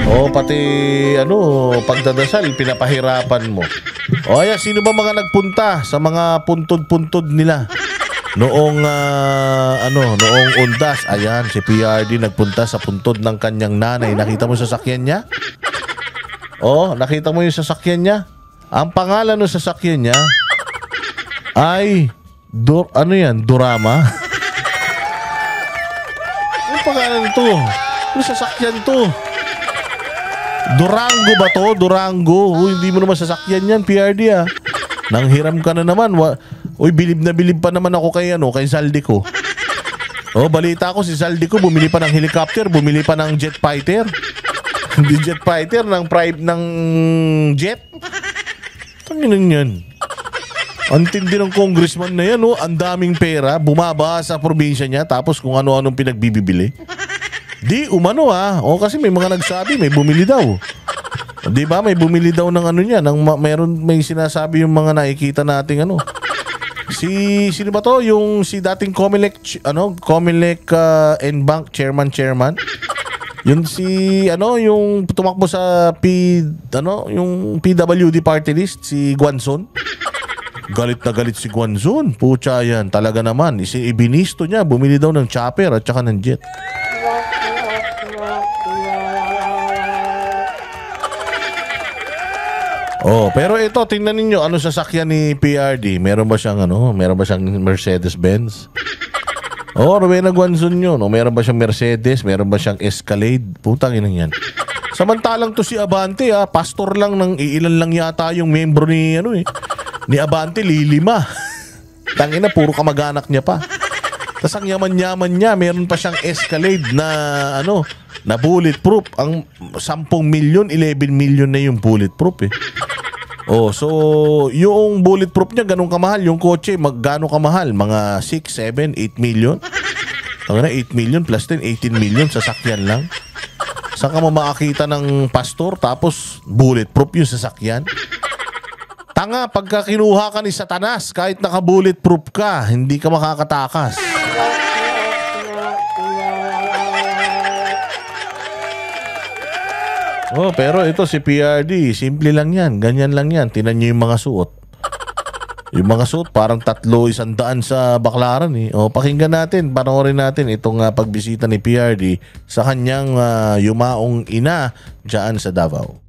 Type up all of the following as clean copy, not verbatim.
O pati ano, pagdadasal, pinapahirapan mo. O ayan, sino ba mga nagpunta sa mga puntod-puntod nila? Noong noong undas, ayan, si PRD nagpunta sa puntod ng kanyang nanay. Nakita mo sa sasakyan niya? Oh, nakita mo yung sasakyan niya? Ang pangalan ng sasakyan niya ay Durama. Ang pangalan to? Ano sasakyan to? Durango ba to? Durango. Uy, hindi mo naman sasakyan yan, PRD ah. Nanghiram ka na naman. Uy, bilib na bilib pa naman ako kay Saldi ko. Oh, balita ko si Saldi ko bumili pa ng helicopter, bumili pa ng jet fighter. Hindi jet fighter, ng jet. Tanginan yan. Ang tindi ng congressman na yan, oh. Ang daming pera, bumaba sa probinsya niya, tapos kung ano-anong pinagbibili. Di umano ah. O kasi may mga nagsabi, may bumili daw. Di ba? May bumili daw ng ano niya, may sinasabi yung mga nakikita nating ano. Sino ba to? Yung si dating Comelec N-Bank chairman. Yung yung tumakbo sa yung PWD party list, si Guanzon. Galit na galit si Guanzon. Pucha yan, talaga naman. Ibinisto niya, bumili daw ng chopper at saka ng jet. Oh, pero ito, tingnan ninyo, ano sasakyan ni PRD? Meron ba siyang Mercedes-Benz? Oh, Rowena Guanzon yun. O, meron ba siyang Mercedes? Meron ba siyang Escalade? Putang ina yan. Samantalang to si Abante, pastor lang ng iilan lang yata yung membro ni Abante, lilima. Tangina, puro kamag-anak niya pa. Tas ang yaman-yaman niya, meron pa siyang Escalade na bulletproof. Ang 10 milyon, 11 milyon na yung bulletproof eh. Oh, so yung bulletproof niya ganun kamahal, yung kotse gaano kamahal? Mga 6, 7, 8 million. Tangina, 8 million plus 10, 18 million sasakyan lang. Saan ka makakita ng pastor tapos bulletproof yung sasakyan? Tanga, pagka kinuha ka ni Satanas, kahit naka-bulletproof ka, hindi ka makakatakas. Oh, pero ito si PRD, simple lang yan, ganyan lang yan. Tingnan niyo yung mga suot. Yung mga suot, parang 300 sa Baklaran eh. O, pakinggan natin, panoorin natin itong pagbisita ni PRD sa kanyang yumaong ina dyan sa Davao.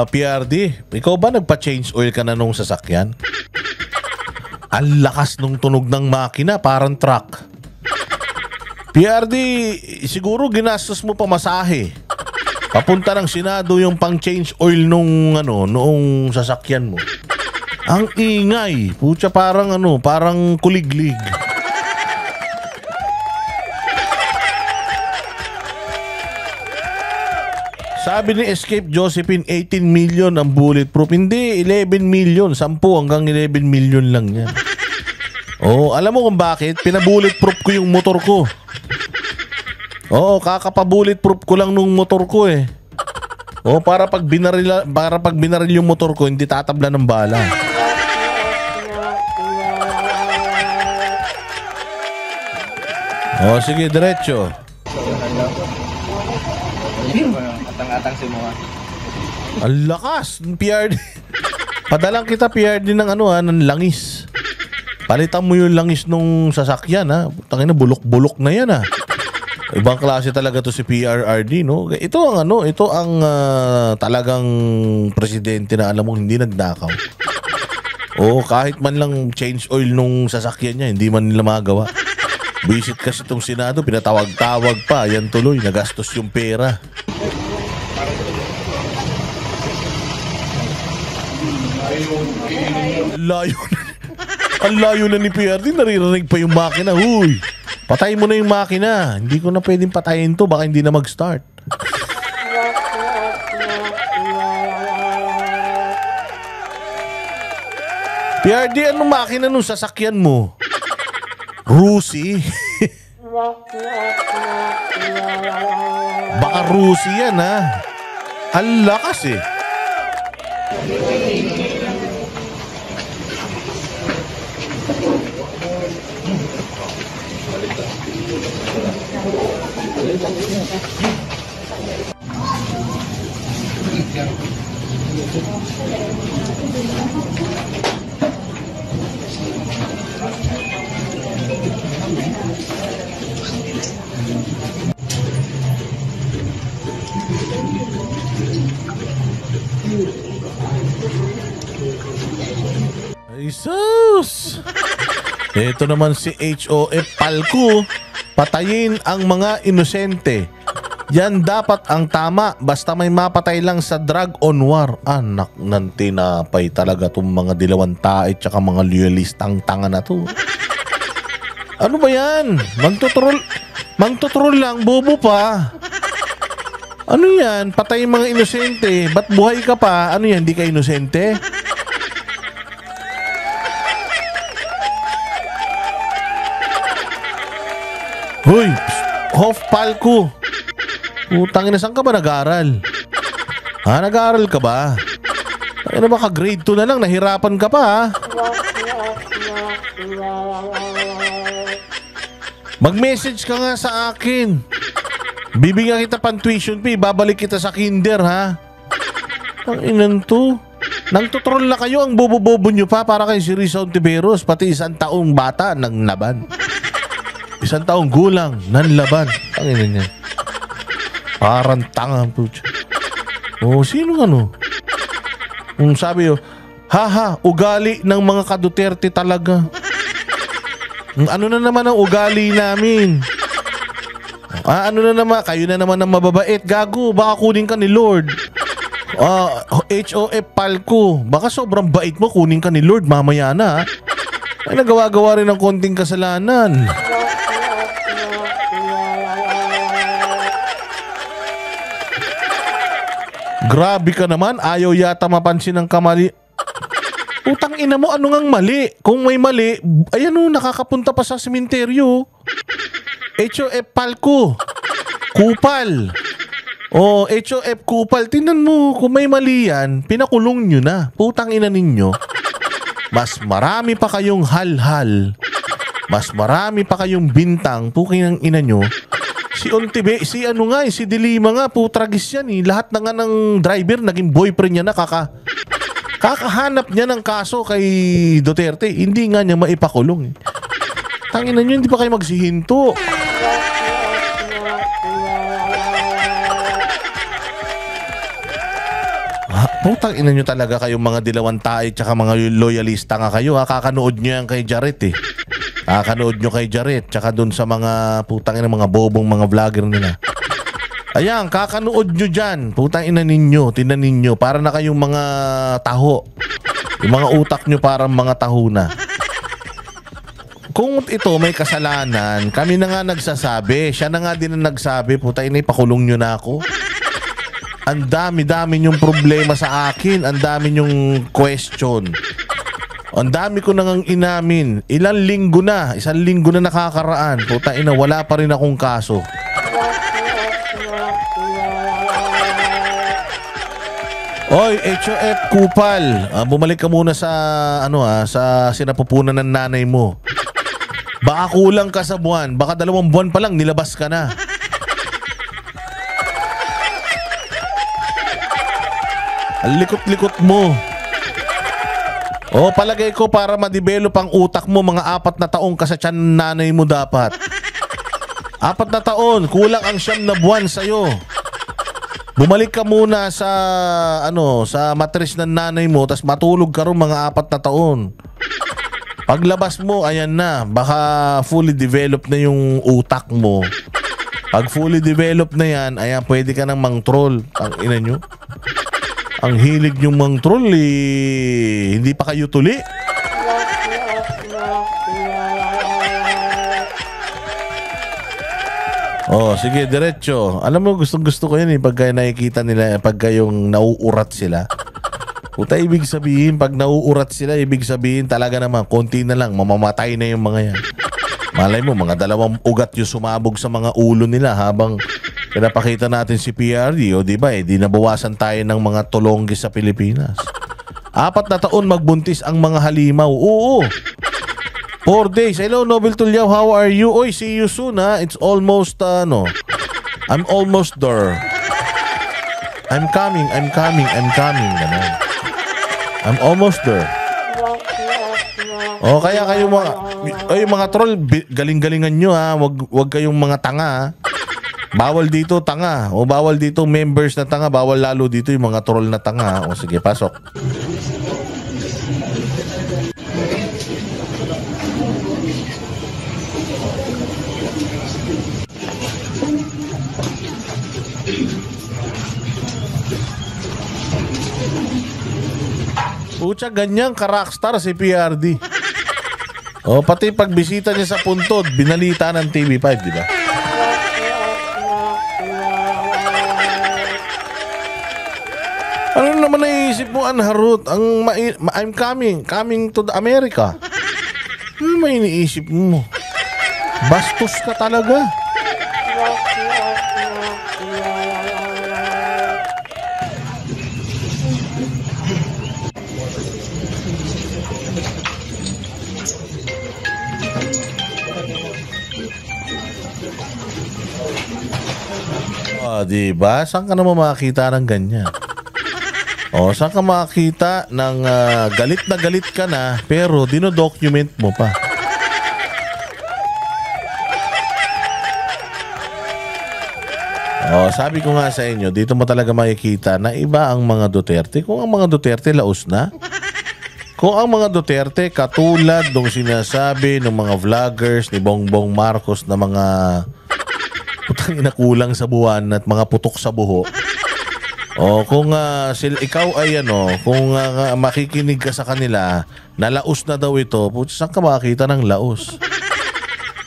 PRD, ikaw ba nagpa-change oil ka na nung sasakyan? Ang lakas nung tunog ng makina, parang truck. PRD, siguro ginastos mo pa masahe. Papunta ng Senado yung pang-change oil noong sasakyan mo. Ang ingay, putya, parang kuliglig. Sabi ni Escape Josephine, 18 million ang bulletproof. Hindi, 11 million. 10 hanggang 11 million lang yan. Oh, alam mo kung bakit? Pinabulletproof ko yung motor ko. Oo, kakapa-bulletproof ko lang nung motor ko eh. Oh, para pag binaril yung motor ko, hindi tatabla ng bala. Oh, sige, diretso. Atang-atang si Moa. Ang lakas ng PRD. Padalang kita PRD ng ng langis. Palitan mo yung langis nung sasakyan ha. Tangina, bulok-bulok na yan ha. Ibang klase talaga to si PRRD, no? Ito ang talagang presidente na alam mo hindi nagdakaw. Oo, kahit man lang change oil nung sasakyan niya, hindi man nila magawa. Visit kasi itong Senado, pinatawag-tawag pa. Yan tuloy, nagastos yung pera. Layo na. Ang layo na ni PRD, naririnig pa yung makina. Huy, patay mo na yung makina. Hindi ko na pwedeng patayin to, baka hindi na mag-start. PRD, anong makina nung sasakyan mo? Rusi? Baka Rusi yan, ha? Ang lakas eh. Ay, sus! Ito naman si HOF Palku. Patayin ang mga inosente. Yan dapat ang tama. Basta may mapatay lang sa drug on war. Anak ng tinapay talaga itong mga dilawan tae tsaka mga loyalistang tanga na to. Ano ba yan? Mangtutrol lang, bobo pa. Ano yan? Patay mga inosente. Ba't buhay ka pa? Ano yan? Di ka inosente? Hoy! Hof Palku! Putang ina, saan ka ba nag-aaral? Ha? Nag-aaral ka ba? Ano ba ka? Grade 2 na lang. Nahirapan ka pa, ha? Mag-message ka nga sa akin. Bibigyan kita pang tuition fee. Babalik kita sa kinder, ha? Ang inan to. Nang tutrol na kayo, ang bobo-bobo nyo pa para kay si Rizal Tiberos. Pati 1 taong bata ng laban. 1 taong gulang ng laban. Ang inan niya. Parang tanga. Oh, sino ano? Sabi yo, haha, ugali ng mga ka-Duterte talaga. Ano na naman ang ugali namin? Ano na naman? Kayo na naman ang mababait. Gago, baka kunin ka ni Lord. HOF Palku. Baka sobrang bait mo, kunin ka ni Lord mamaya na. Ay, nagawa-gawa rin ng konting kasalanan. Grabe ka naman, ayaw yata mapansin ng kamali. Utang ina mo, ano ngang mali? Kung may mali, ayan o, nakakapunta pa sa sementeryo. HOF Palku. Kupal. HOF Kupal. Tingnan mo, kung may mali yan, pinakulong nyo na. Putang ina ninyo. Mas marami pa kayong hal-hal. Mas marami pa kayong bintang. Puking ng ina nyo. Si Ontibe, si Dilima nga, putragis yan eh. Lahat na nga ng driver, naging boyfriend niya na, kakahanap niya ng kaso kay Duterte. Hindi nga niya maipakulong eh. Tanginan nyo, hindi pa kayo magsihinto. Putang ina nyo talaga kayong mga dilawan tayo tsaka mga loyalista nga kayo. Kakanood nyo yan kay Jaret eh. Kakanood nyo kay Jaret tsaka dun sa mga putang ina mga bobong mga vlogger nila. Ayan, kakanood nyo dyan. Putang ina ninyo, tinan ninyo. Para na kayong mga taho. Yung mga utak nyo parang mga taho na. Kung ito may kasalanan, kami na nga nagsasabi. Siya na nga din ang nagsabi. Putang ina, pakulong nyo na ako. Ang dami-dami nyong problema sa akin. Ang dami nyong question. Ang dami ko nang inamin. Ilang linggo na. 1 linggo na nakakaraan. Puta ina, wala pa rin akong kaso. Oy, HOF Kupal. Bumalik ka muna sa sa sinapupunan ng nanay mo. Baka kulang ka sa buwan. Baka 2 buwan pa lang nilabas ka na. Ang likot-likot mo. Palagay ko para ma-develop ang utak mo, mga 4 na taong ka sa tiyan nanay mo dapat. 4 na taon, kulang ang 9 na buwan sa'yo. Bumalik ka muna sa sa matris ng nanay mo, tas matulog ka rin mga 4 na taon. Paglabas mo, ayan na, baka fully developed na yung utak mo. Pag fully developed na yan, ayan, pwede ka nang mang-troll. Ang ina nyo. Ang hilig nyong mang-troll eh. Hindi pa kayo tuli. Sige, diretso. Alam mo, gustong-gusto ko yan eh. Pagka nakikita nila, pagka yung nauurat sila. Puta, ibig sabihin, pag nauurat sila, ibig sabihin talaga naman, konti na lang, mamamatay na yung mga yan. Malay mo, mga 2 ugat yung sumabog sa mga ulo nila habang pinapakita natin si PRD. O diba di nabawasan tayo ng mga tulonggi sa Pilipinas. 4 na taon magbuntis ang mga halimaw. Oo. 4 days. Hello, Nobel Tulyaw. How are you? Oy, see you soon ha. It's almost, I'm almost there. I'm coming. Ganun. I'm almost there. O kaya kayo mga troll, galing-galingan nyo ha. Wag kayong mga tanga ha. Bawal dito tanga. O bawal dito members na tanga. Bawal lalo dito yung mga troll na tanga. O sige, pasok. Pucha, ganyan ka-rockstar si PRD. O, pati pagbisita niya sa Puntod, binalita ng TV5, di ba? Ano naman naiisip mo, Anharut? I'm coming to the America. Ano may iniisip mo? Bastos ka talaga. Diba? Saan ka naman makakita ng ganyan? Saan ka makakita ng galit na galit ka na pero dino-document mo pa? Sabi ko nga sa inyo, dito mo talaga makikita na iba ang mga Duterte. Kung ang mga Duterte laos na, kung ang mga Duterte katulad ng sinasabi ng mga vloggers ni Bongbong Marcos na mga putang inakulang sa buwan at mga putok sa buho. Kung ikaw ay kung makikinig ka sa kanila, na laos na daw ito, saan ka makakita ng laos?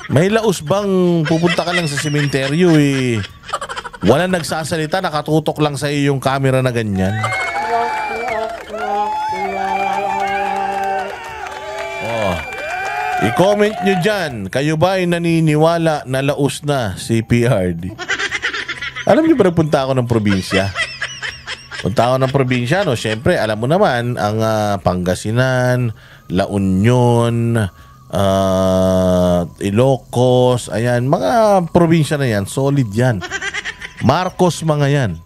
May laos bang pupunta ka lang sa sementeryo wala nagsasalita, nakatutok lang sa iyo yung camera na ganyan? I-comment nyo dyan, kayo ba ay naniniwala na laos na si PRD? Alam nyo ba nagpunta ako ng probinsya? Punta ako ng probinsya, Siyempre, alam mo naman, ang Pangasinan, La Union, Ilocos, ayan, mga probinsya na yan, solid yan. Marcos mga yan.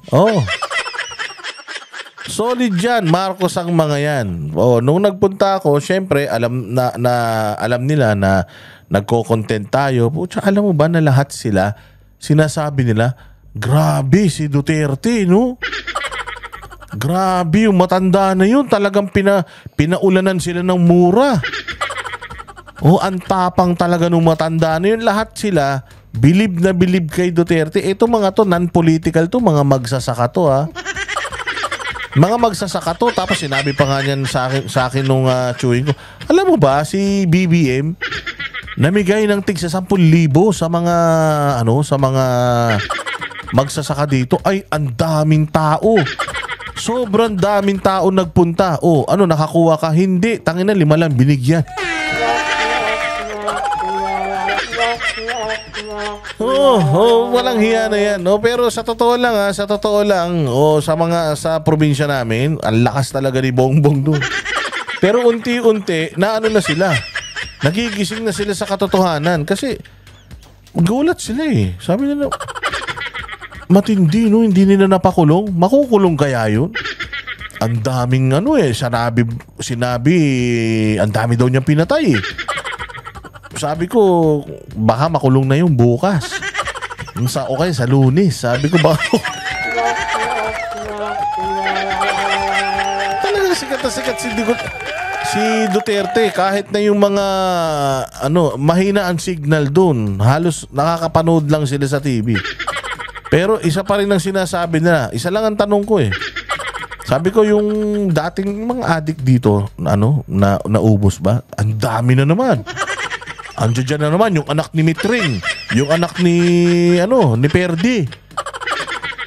Solid yan, Marcos ang mga yan. Nung nagpunta ako, syempre, alam nila na nagko-content tayo. Pucha, alam mo ba na lahat sila, sinasabi nila, grabe si Duterte, no? Grabe yung matanda na yun. Talagang pinaulanan sila ng mura. Ang tapang talaga nung matanda na yun. Lahat sila, bilib na bilib kay Duterte. Ito mga to, non-political to, mga magsasaka to ha. Mga magsasaka to, tapos sinabi pa nga niyan sa akin nung chewing ko. Alam mo ba, si BBM, namigay ng tig sa 10,000 sa mga, sa mga magsasaka dito. Ay, ang daming tao. Sobrang daming tao nagpunta. Nakakuha ka? Hindi. Tangina, 5 lang binigyan. Walang hiya na yan. Pero sa totoo lang sa probinsya namin, ang lakas talaga ni Bongbong doon. Pero unti-unti na na sila. Nagigising na sila sa katotohanan kasi gulat sila Sabi nila, matindi hindi nila napakulong. Makukulong kaya yun? Ang daming sinabi ang dami daw niyang pinatay Sabi ko, baka makulong na yung bukas. Sa Lunes. Sabi ko, baka talagang sikat na sikat si Duterte. Kahit na yung mga mahina ang signal dun. Halos nakakapanood lang sila sa TV. Pero isa pa rin ang sinasabi nila. Isa lang ang tanong ko Sabi ko, yung dating mga adik dito, naubos ba? Ang dami na naman. Andiyan dyan na naman yung anak ni Mitring, yung anak ni Perdi.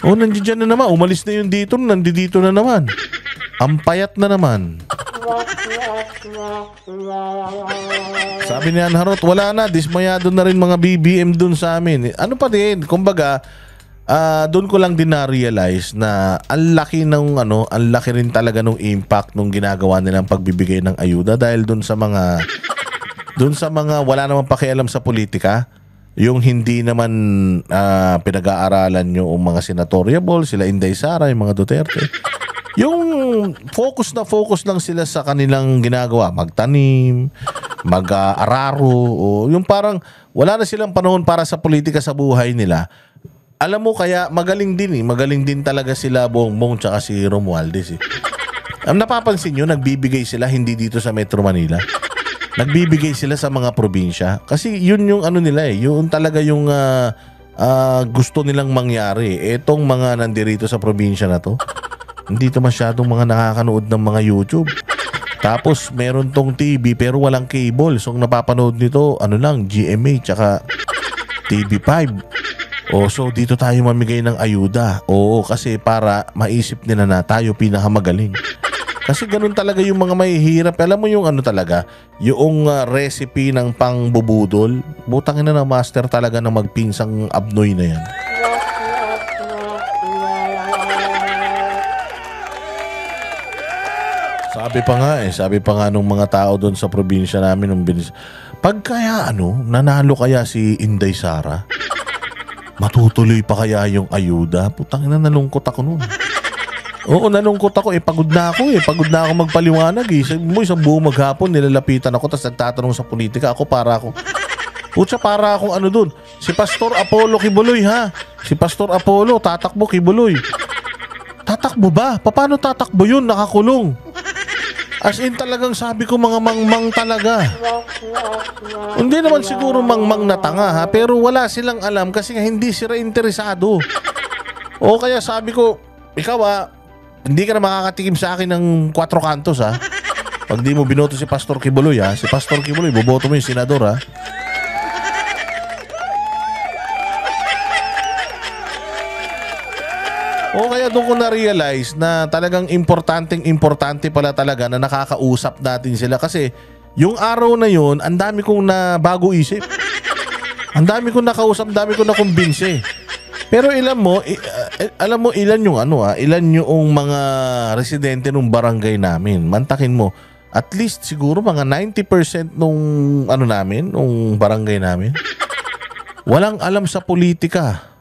Nandiyan dyan na naman. Umalis na yun dito, nandito na naman. Ang payat na naman. Sabi ni Anharot, wala na, dismayado na rin mga BBM dun sa amin. Ano pa din, kumbaga, doon ko lang din na-realize na ang laki rin talaga ng impact nung ginagawa nilang pagbibigay ng ayuda dahil doon sa mga wala namang pakialam sa politika, yung hindi naman pinag-aaralan yung mga senatoriable, sila Inday Sara, yung mga Duterte. Yung focus lang sila sa kanilang ginagawa, magtanim, mag-araro, o yung parang wala na silang panahon para sa politika sa buhay nila. Alam mo, kaya magaling din talaga sila Bongbong tsaka si Romualdez. Ang napapansin nyo, nagbibigay sila hindi dito sa Metro Manila. Nagbibigay sila sa mga probinsya. Kasi yun yung nila yun talaga yung gusto nilang mangyari. Etong mga nandirito sa probinsya na to, hindi to masyadong mga nakakanood ng mga YouTube. Tapos meron tong TV pero walang cable. So ang napapanood nito, GMA tsaka TV5. So dito tayo mamigay ng ayuda. Oo, kasi para maisip nila na tayo pinakamagaling. Kasi ganun talaga yung mga mahihirap. Alam mo yung talaga, yung recipe ng pangbubudol. Butangin na master talaga ng magpinsang abnoy na yan. Sabi pa nga nung mga tao doon sa probinsya namin, pag kaya nanalo kaya si Inday Sara, matutuloy pa kaya yung ayuda? Putang ina, nalungkot ako noon. Oo, nalungkot ako. Pagod na ako. Pagod na ako magpaliwanag. Isang buong maghapon, nilalapitan ako, tapos nagtatanong sa politika. Para akong doon. Si Pastor Apollo Kibuloy, ha? Si Pastor Apollo, tatakbo Kibuloy. Tatakbo ba? Paano tatakbo yun? Nakakulong. As in talagang sabi ko, mga mangmang talaga. Hindi naman siguro mangmang na tanga, ha? Pero wala silang alam kasi nga hindi sila interesado. O kaya sabi ko, ikaw hindi ka na makakatikim sa akin ng 4 kantos, ha? Pag di mo binoto si Pastor Kibuloy, ha? Si Pastor Kibuloy, boboto mo yung senador, ha? O kaya doon ko na-realize na talagang importante pala talaga na nakakausap natin sila. Kasi yung araw na yun, ang dami kong na bago isip. Ang dami kong nakausap, ang dami kong nakumbinse. Pero alam mo ilan yung ilan yung mga residente ng barangay namin. Mantakin mo, at least siguro mga 90% nung nung barangay namin, walang alam sa politika.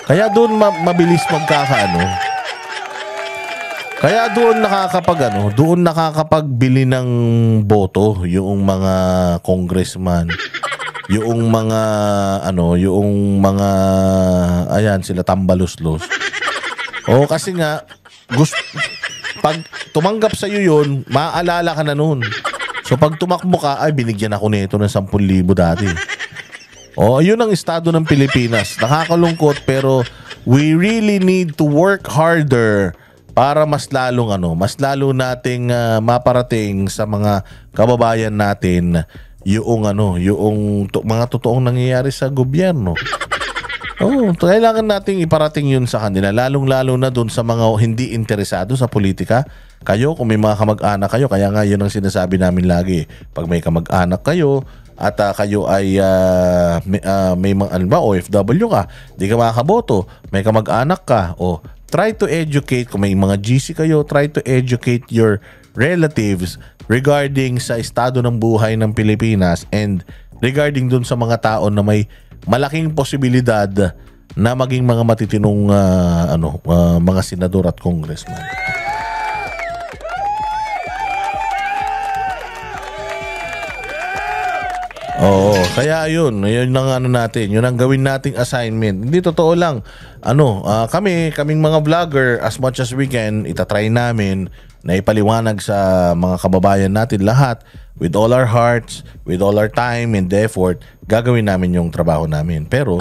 Kaya doon mabilis Kaya doon nakakapagbili ng boto yung mga congressman. Yung mga sila tambaluslos. Kasi nga pag tumanggap sa iyo yun, maaalala ka na noon. So pag tumakbo ka, binigyan ako nito ng 10,000 dati. Yun ang estado ng Pilipinas. Nakakalungkot pero we really need to work harder para mas lalo nating maparating sa mga kababayan natin yung mga totoong nangyayari sa gobyerno. Kailangan nating iparating yun sa kanila, lalong-lalo na dun sa mga hindi interesado sa politika. Kayo, kung may mga kamag-anak kayo, kaya nga yun ang sinasabi namin lagi. Pag may kamag-anak kayo at kayo ay may mga OFW ka, di ka makakaboto, may kamag-anak ka, try to educate. Kung may mga GC kayo, try to educate your relatives regarding sa estado ng buhay ng Pilipinas and regarding dun sa mga tao na may malaking posibilidad na maging mga matitinong mga senador at congressman. Kaya yun ang natin, yun ang gawin nating assignment. Hindi, totoo lang. Kaming mga vlogger, as much as we can, itatry namin na ipaliwanag sa mga kababayan natin lahat, with all our hearts, with all our time and effort, gagawin namin yung trabaho namin. Pero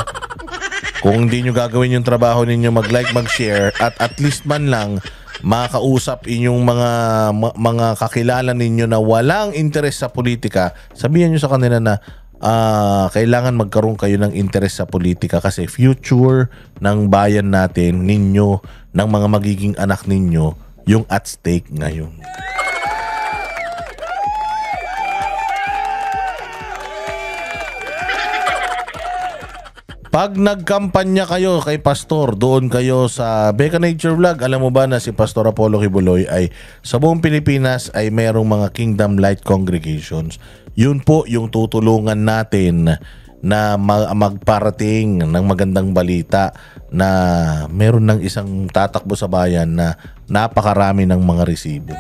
kung hindi nyo gagawin yung trabaho ninyo, mag-like, mag-share, at least man lang makausap inyong mga kakilala ninyo na walang interes sa politika, sabihan nyo sa kanila na kailangan magkaroon kayo ng interes sa politika kasi future ng bayan natin, ninyo, ng mga magiging anak ninyo, yung at stake ngayon. Pag nagkampanya kayo kay Pastor, doon kayo sa Beka Nature Vlog, alam mo ba na si Pastor Apollo Kibuloy ay sa buong Pilipinas ay mayroong mga Kingdom Light Congregations. Yun po yung tutulungan natin na magparating ng magandang balita na meron ng isang tatakbo sa bayan na napakarami ng mga resibo.